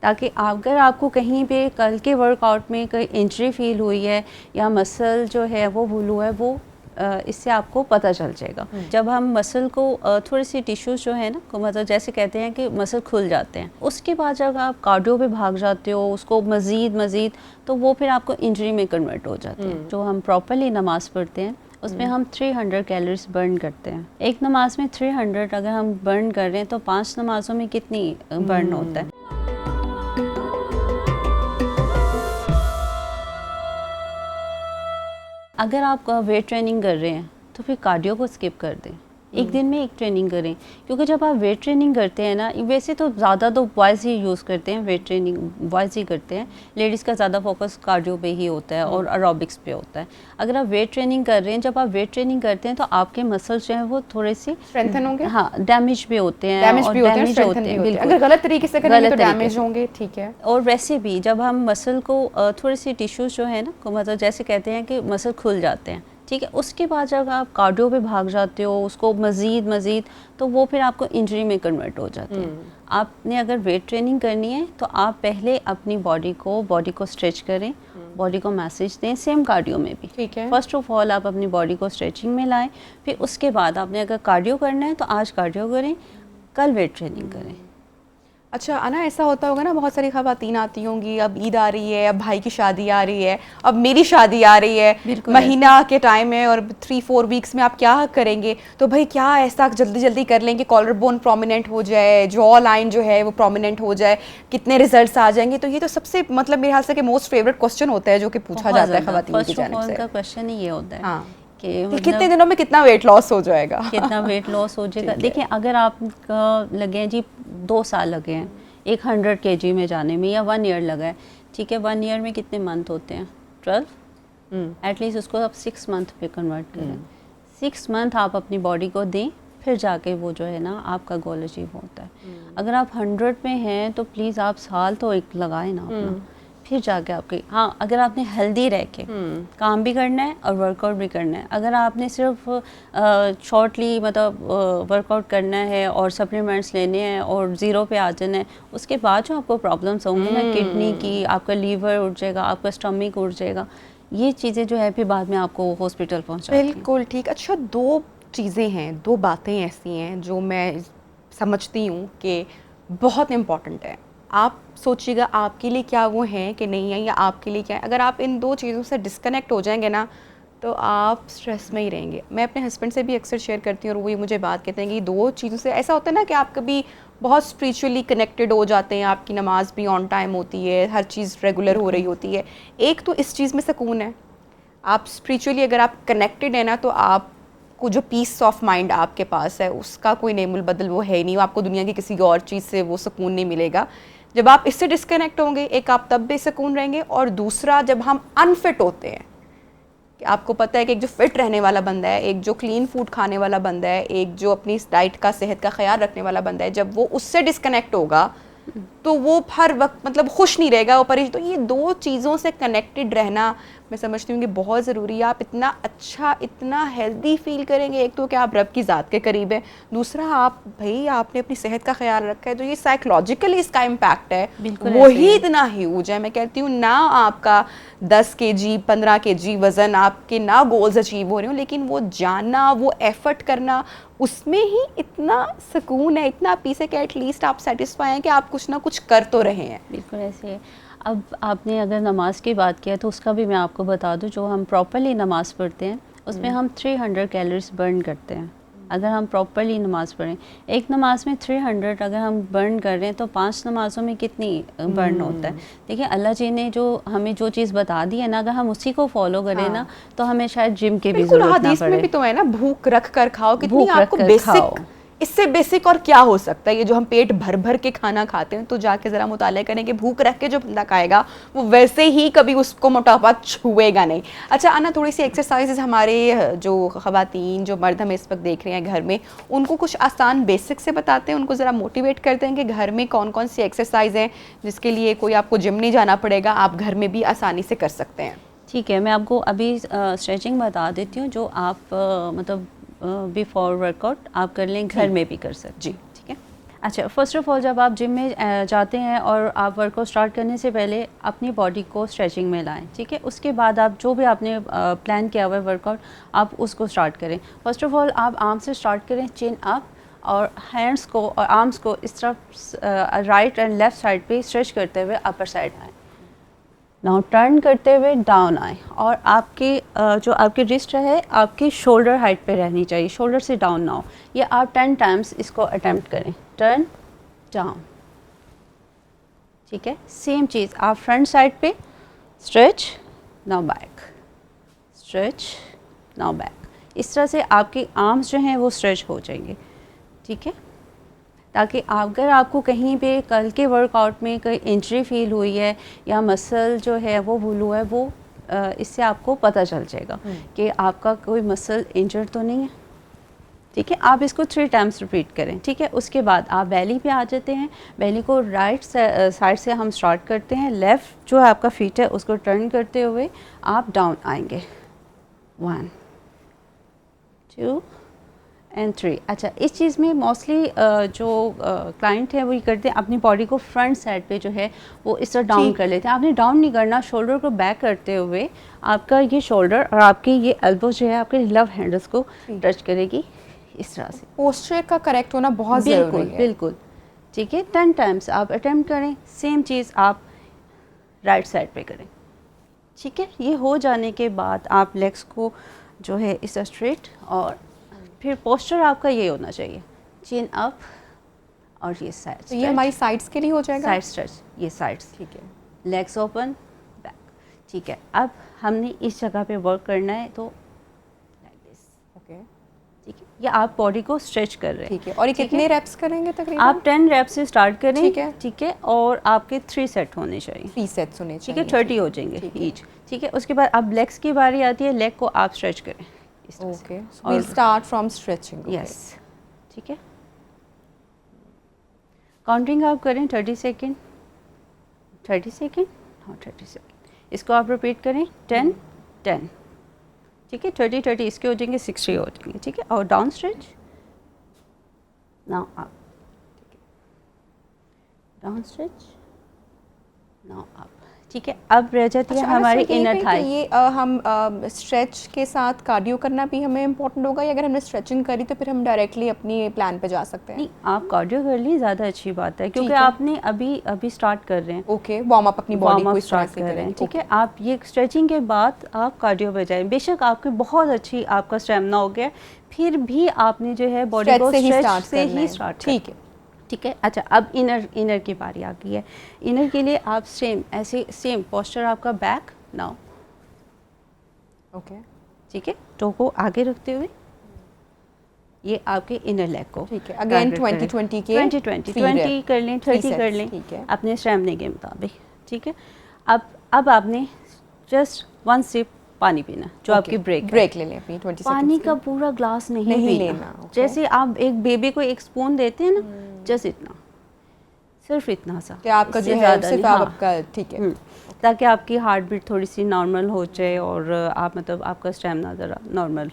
ताकि अगर आपको कहीं पे कल के वर्कआउट में कोई इंजरी फील हुई है या मसल जो है वो भूल हुआ है, वो इससे आपको पता चल जाएगा। जब हम मसल को थोड़ी सी टिश्यूज जो है ना को मतलब जैसे कहते हैं कि मसल खुल जाते हैं, उसके बाद जब आप कार्डियो पे भाग जाते हो उसको मज़ीद तो वो फिर आपको इंजरी में कन्वर्ट हो जाते हैं। जो हम प्रॉपरली नमाज़ पढ़ते हैं उसमें हम 300 कैलोरीज बर्न करते हैं। एक नमाज में 300 अगर हम बर्न कर रहे हैं तो 5 नमाजों में कितनी बर्न होता है। अगर आप वेट ट्रेनिंग कर रहे हैं तो फिर कार्डियो को स्किप कर दें, एक दिन में एक ट्रेनिंग करें। क्योंकि जब आप वेट ट्रेनिंग करते हैं ना, वैसे तो ज़्यादा तो बॉयज़ ही यूज़ करते हैं वेट ट्रेनिंग, बॉयज़ ही करते हैं, लेडीज़ का ज़्यादा फोकस कार्डियो पे ही होता है और एरोबिक्स पे होता है। अगर आप वेट ट्रेनिंग कर रहे हैं, जब आप वेट ट्रेनिंग करते हैं तो आपके मसल्स जो हैं वो थोड़े से स्ट्रेंथन होंगे, हाँ डैमेज भी होते हैं, डैमेज भी होते हैं। बिल्कुल, अगर गलत तरीके से करेंगे तो डैमेज होंगे। ठीक है। और वैसे भी जब हम मसल को थोड़ी सी टिश्यूज जो है ना को मतलब जैसे कहते हैं कि मसल खुल जाते हैं, ठीक है, उसके बाद जब आप कार्डियो पे भाग जाते हो उसको मज़ीद तो वो फिर आपको इंजरी में कन्वर्ट हो जाते हैं। आपने अगर वेट ट्रेनिंग करनी है तो आप पहले अपनी बॉडी को स्ट्रेच करें, बॉडी को मैसेज दें, सेम कार्डियो में भी। ठीक है। फर्स्ट ऑफ ऑल आप अपनी बॉडी को स्ट्रेचिंग में लाएं, फिर उसके बाद आपने अगर कार्डियो करना है तो आज कार्डियो करें, कल वेट ट्रेनिंग करें। अच्छा अना, ऐसा होता होगा ना, बहुत सारी ख़वातीन आती होंगी, अब ईद आ रही है, अब भाई की शादी आ रही है, अब मेरी शादी आ रही है, महीना के टाइम है और 3-4 वीक्स में आप क्या करेंगे? तो भाई क्या ऐसा जल्दी कर लेंगे कॉलर बोन प्रोमिनेंट हो जाए, जॉ लाइन जो है वो प्रोमिनेंट हो जाए, कितने रिजल्ट्स आ जाएंगे? तो ये तो सबसे मतलब मेरे ख्याल से मोस्ट फेवरेट क्वेश्चन होता है जो कि पूछा जाता है ख़वातीन की जानिब से। क्वेश्चन ही ये होता है हाँ कि मतलब कितने दिनों में कितना वेट लॉस हो जाएगा? कितना वेट लॉस हो जाएगा। देखिए अगर आप लगे हैं जी 2 साल लगे हैं 100 kg में जाने में, या 1 ईयर लगा है, ठीक है, 1 ईयर में कितने मंथ होते हैं? 12। एटलीस्ट उसको आप 6 मंथ पे कन्वर्ट करें। 6 मंथ आप अपनी बॉडी को दें, फिर जाके वो जो है ना आपका गोल अचीव होता है। अगर आप 100 में हैं तो प्लीज़ आप साल तो एक लगाएं ना अपना, फिर जाके आपके हाँ अगर आपने हेल्दी रह के काम भी करना है और वर्कआउट भी करना है। अगर आपने सिर्फ शॉर्टली मतलब वर्कआउट करना है और सप्लीमेंट्स लेने हैं और ज़ीरो पे आ जाना है, उसके बाद जो आपको प्रॉब्लम्स होंगी ना, किडनी की, आपका लीवर उठ जाएगा, आपका स्टमक उठ जाएगा, ये चीज़ें जो है फिर बाद में आपको हॉस्पिटल पहुँचाती हैं। बिल्कुल ठीक। अच्छा 2 चीज़ें हैं, 2 बातें ऐसी हैं जो मैं समझती हूँ कि बहुत इम्पॉर्टेंट है। आप सोचिएगा आपके लिए क्या वो हैं कि नहीं है, या आपके लिए क्या है। अगर आप इन 2 चीज़ों से डिस्कनेक्ट हो जाएंगे ना तो आप स्ट्रेस में ही रहेंगे। मैं अपने हस्बैंड से भी अक्सर शेयर करती हूँ और वही मुझे बात कहते हैं कि 2 चीज़ों से ऐसा होता है ना कि आप कभी बहुत स्पिरिचुअली कनेक्टेड हो जाते हैं, आपकी नमाज भी ऑन टाइम होती है, हर चीज़ रेगुलर हो रही होती है। एक तो इस चीज़ में सुकून है, आप स्पिरिचुअली अगर आप कनेक्टेड है ना तो आप को जो पीस ऑफ माइंड आपके पास है उसका कोई नेमुल बदल वो है नहीं, आपको दुनिया की किसी और चीज़ से वो सुकून नहीं मिलेगा। जब आप इससे डिस्कनेक्ट होंगे, एक आप तब बेसुकून रहेंगे, और दूसरा जब हम अनफिट होते हैं, कि आपको पता है कि एक जो फिट रहने वाला बंदा है, एक जो क्लीन फूड खाने वाला बंदा है, एक जो अपनी डाइट का सेहत का ख्याल रखने वाला बंदा है, जब वो उससे डिस्कनेक्ट होगा तो वो हर वक्त मतलब खुश नहीं रहेगा, वो परेशान। तो ये 2 चीज़ों से कनेक्टेड रहना मैं समझती हूँ कि बहुत ज़रूरी है। आप इतना अच्छा, इतना हेल्दी फील करेंगे, एक तो कि आप रब की ज़ात के करीब है, दूसरा आप भाई आपने अपनी सेहत का ख्याल रखा है, तो ये साइकोलॉजिकली इसका इम्पैक्ट है वही इतना ह्यूज है। मैं कहती हूँ ना आपका 10 kg 15 kg वज़न आपके ना गोल्स अचीव हो रहे हो, लेकिन वो जानना, वो एफर्ट करना, उसमें ही इतना सुकून है, इतना पीस है कि एटलीस्ट आप सेटिस्फाई हैं कि आप कुछ ना कुछ कर तो रहे हैं। बिल्कुल ऐसे है। अब आपने अगर नमाज की बात किया तो उसका भी मैं आपको बता दूं, जो हम प्रॉपरली नमाज पढ़ते हैं उसमें हम 300 कैलोरीज बर्न करते हैं। अगर हम प्रॉपरली नमाज पढ़ें, एक नमाज में 300 अगर हम बर्न कर रहे हैं तो 5 नमाजों में कितनी बर्न होता है? देखिए अल्लाह जी ने जो हमें जो चीज़ बता दी है ना, अगर हम उसी को फॉलो करें ना तो हमें शायद जिम की भी जरूरत ना पड़े। में भी तो है ना, भूख रख कर खाओ, कितनी आपको बेसिक, इससे बेसिक और क्या हो सकता है? ये जो हम पेट भर भर के खाना खाते हैं, तो जाके ज़रा मुताला करें कि भूख रख के जो बंदा खाएगा वो वैसे ही कभी उसको मोटापा छुएगा नहीं। अच्छा आना, थोड़ी सी एक्सरसाइजेज हमारे जो ख़वातीन, जो मर्द हमें इस वक्त देख रहे हैं घर में, उनको कुछ आसान बेसिक से बताते हैं, उनको ज़रा मोटिवेट करते हैं कि घर में कौन कौन सी एक्सरसाइज हैं जिसके लिए कोई आपको जिम नहीं जाना पड़ेगा, आप घर में भी आसानी से कर सकते हैं। ठीक है, मैं आपको अभी स्ट्रेचिंग बता देती हूँ जो आप मतलब बिफोर वर्कआउट आप कर लें, घर में भी कर सकते। जी ठीक है। अच्छा, फ़र्स्ट ऑफ़ ऑल जब आप जिम में जाते हैं और आप वर्कआउट स्टार्ट करने से पहले अपनी बॉडी को स्ट्रेचिंग में लाएं, ठीक है। उसके बाद आप जो भी आपने प्लान किया हुआ है वर्कआउट, आप उसको स्टार्ट करें। फ़र्स्ट ऑफ़ ऑल आप आर्म से स्टार्ट करें, चिन अप, और हैंड्स को और आर्म्स को इस तरफ राइट एंड लेफ़्ट साइड पे स्ट्रेच करते हुए अपर साइड आए। नाउ टर्न करते हुए डाउन आए, और आपके जो आपकी रिस्ट है आपकी शोल्डर हाइट पे रहनी चाहिए, शोल्डर से डाउन ना हो। ये आप 10 टाइम्स इसको अटेम्प्ट करें, टर्न डाउन, ठीक है। सेम चीज़ आप फ्रंट साइड पे stretch, now back, stretch, now back. इस तरह से आपके आर्म्स जो हैं वो स्ट्रेच हो जाएंगे, ठीक है। ताकि अगर आपको कहीं पे कल के वर्कआउट में कोई इंजरी फील हुई है या मसल जो है वो भूल हुआ है, वो इससे आपको पता चल जाएगा कि आपका कोई मसल इंजर्ड तो नहीं है, ठीक है। आप इसको 3 टाइम्स रिपीट करें, ठीक है। उसके बाद आप बैली पे आ जाते हैं। बैली को राइट साइड से हम स्टार्ट करते हैं, लेफ़्ट जो आपका फीट है उसको टर्न करते हुए आप डाउन आएंगे, 1 2 एंड 3। अच्छा, इस चीज़ में मोस्टली जो क्लाइंट है वो ये करते हैं, अपनी बॉडी को फ्रंट साइड पे जो है वो इस तरह डाउन कर लेते हैं। आपने डाउन नहीं करना, शोल्डर को बैक करते हुए आपका ये शोल्डर और आपकी ये एल्बो जो है आपके लव हैंडल्स को टच करेगी, इस तरह से। पोस्चर का करेक्ट होना बहुत ज़रूरी है। बिल्कुल, ठीक है। 10 टाइम्स आप अटेम्प्ट करें। सेम चीज़ आप राइट साइड पे करें, ठीक है। ये हो जाने के बाद आप लेग्स को जो है इस स्ट्रेट, और फिर पोस्चर आपका ये होना चाहिए, चिन अप और ये साइड। तो ये हमारी साइड्स के लिए हो जाएगा, साइड स्ट्रेच, ये साइड्स, ठीक है। लेग्स ओपन, बैक, ठीक है। अब हमने इस जगह पे वर्क करना है, तो लाइक दिस, ओके, ठीक है। ये आप बॉडी को स्ट्रेच कर रहे हैं, ठीक है। और ये कितने रेप्स करेंगे तकरीबन? आप 10 रेप्स से स्टार्ट करें, ठीक है, ठीक है। और आपके 3 सेट होने चाहिए, 3 सेट्स होने ठीक चाहिए, है। 30 हो जाएंगे ईच, ठीक है। उसके बाद अब लेग्स की बारी आती है, लेग को आप स्ट्रेच करें इस तरह से। Okay, so we will start from stretching, yes, ठीक है। काउंटिंग आप करें 30 सेकेंड, 30 सेकेंड और 30 सेकेंड, इसको आप रिपीट करें 10 10, ठीक है। 30 30 इसके हो जाएंगे, 60 हो जाएंगे, ठीक है। और डाउन स्ट्रेच, नाउ अप, ठीक है, डाउन स्ट्रेच, नाउ अप, ठीक है। अब रह जाती है हमारी इनर थाई। ये हम स्ट्रेच के साथ कार्डियो करना भी हमें इम्पोर्टेंट होगा, या अगर हमने स्ट्रेचिंग करी तो फिर हम डायरेक्टली अपनी प्लान पे जा सकते हैं? नहीं, आप कार्डियो कर ली ज़्यादा अच्छी बात है, क्योंकि आपने अभी स्टार्ट कर रहे हैं। ओके, वार्म अप अपनी बॉडी को स्टार्ट कर रहे हैं, ठीक है। आप ये स्ट्रेचिंग के बाद आप कार्डियो पे जाएं। बेशक आपकी बहुत अच्छी आपका स्टेमिना हो गया, फिर भी आपने जो है बॉडी को स्ट्रेच से ही स्टार्ट, ठीक है, ठीक है। अच्छा, अब इनर की बारी आ गई है। इनर के लिए आप सेम पोस्चर आपका बैक, नाउ, ओके, ठीक है। टो को आगे रखते हुए ये आपके इनर लेग को, ठीक है। अगेन 20 के 20 कर लें, 30 कर लें, ठीक है, अपने स्टैमिना के मुताबिक, ठीक है। अब आपने जस्ट 1 सिप पानी पीना, जो आपकी ब्रेक ले लें अपनी 20 पानी का पूरा ग्लास नहीं लेना। जैसे आप एक बेबी को एक स्पून देते हैं ना, जस्ट इतना, सिर्फ इतना सा, कि आपका जो है सिर्फ आपका, ठीक है, ताकि आपकी हार्ट बीट थोड़ी सी नॉर्मल हो जाए और आप मतलब आपका स्टैमिना ज़रा नॉर्मल